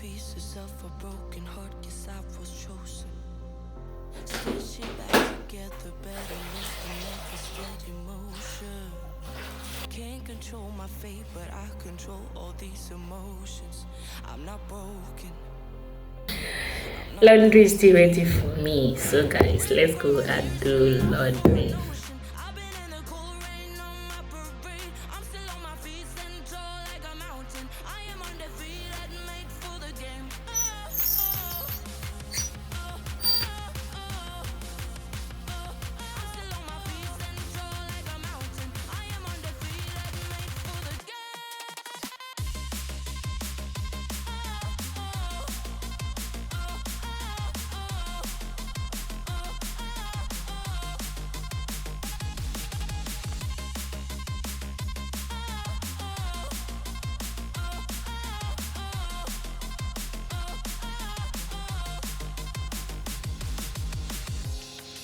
pieces of a broken heart, guess I was chosen. Stitch it back together, better late than never, steady motion. Can't control my fate, but I control all these emotions. I'm not broken. Laundry is still waiting for me. So guys, let's go and do laundry. I've been in the cold rain on my parade. I'm still on my feet, stand tall like a mountain. I am undefeated, made for the game. I'm still on my feet, stand tall like a mountain. I am undefeated, made for the game.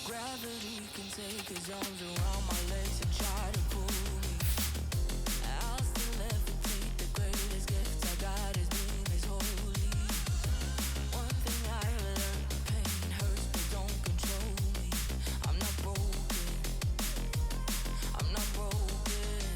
Gravity can take his arms around my legs and try to pull me. I'll still levitate. The greatest gift I got is being is holy. One thing I learned, pain hurts but don't control me. I'm not broken. I'm not broken.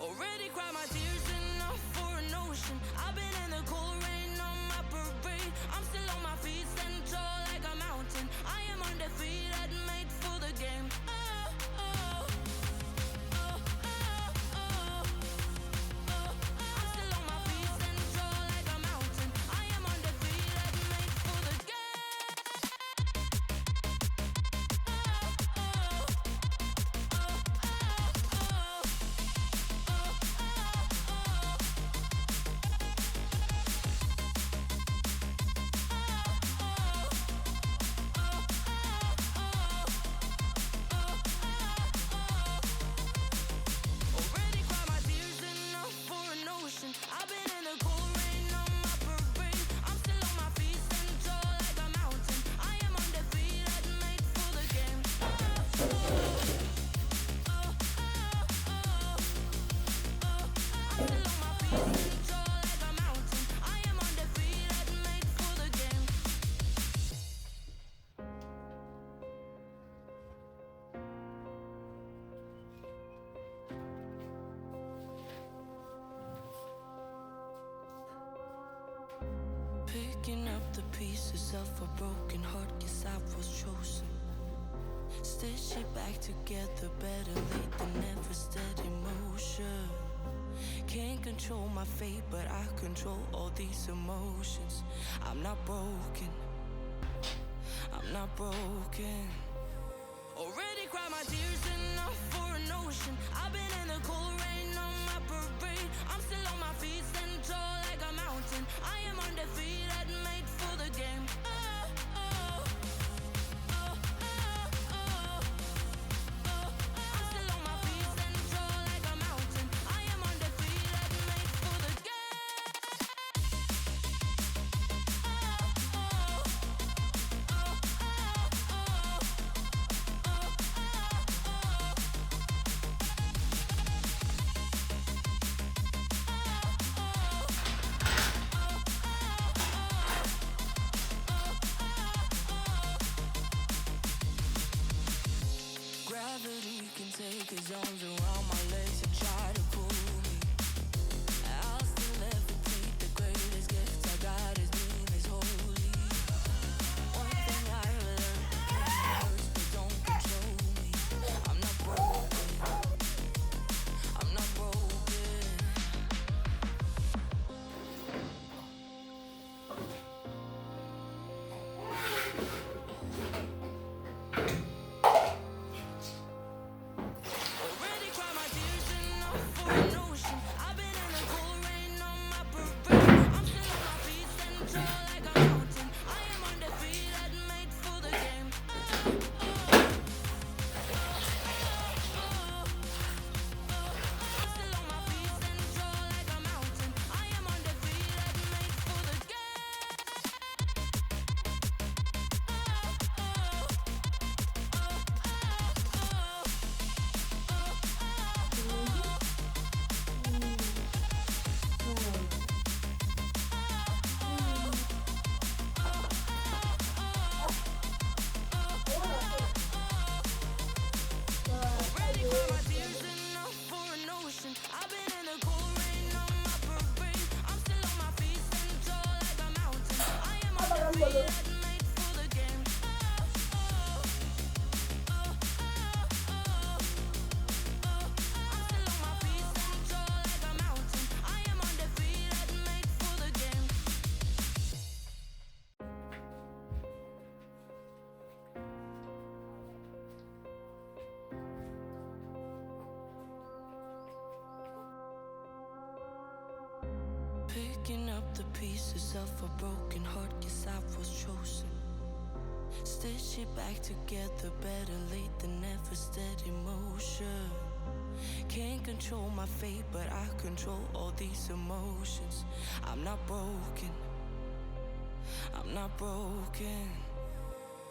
Already cried my tears enough for an ocean. I've been in the cold rain on my parade. I'm still on my feet, stand tall like a mountain. I am undefeated, made for the game. I'm still on my feet, stand tall like a mountain. I am undefeated, made for the Already cried my tears enough for an ocean. I've been in the cold rain on my parade. I'm still on my feet, stand tall like a mountain. I am undefeated, made for the game. I'm still on my feet, stand tall like a mountain. I am undefeated, made for the game. Picking up the pieces of a broken heart, guess I was chosen. Stitch it back together, better late than never, steady motion. Can't control my fate, but I control all these emotions. I'm not broken. I'm not broken. Already cried my tears enough for an ocean. I've been in the cold rain on my parade. I'm still on my feet, stand tall like a mountain. I am undefeated, made for the game. I'm still on my feet, stand tall like a mountain. I am undefeated, made for the game. Gravity can take his arms around my legs and try to pull me. I'll still levitate. The greatest gift I got is being is holy. One thing I learned, pain hurts but don't control me. I'm not broken. I'm not broken. Already cried my tears enough for Picking up the pieces of a broken heart, guess I was chosen. Stitch it back together, better late than never, steady motion. Can't control my fate, but I control all these emotions. I'm not broken, I'm not broken.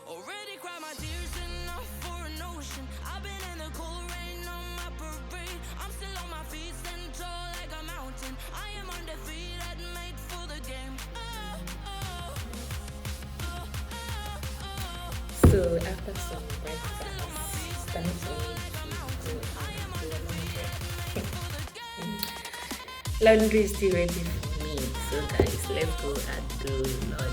Already cried my tears enough for an ocean. I've been in the cold rain on my parade. I'm still on my feet, stand tall like a mountain. I am undefeated, made for the game. So after some breakfast, time for me to go and do laundry. Laundry is still ready for me. So guys, let's go and do laundry.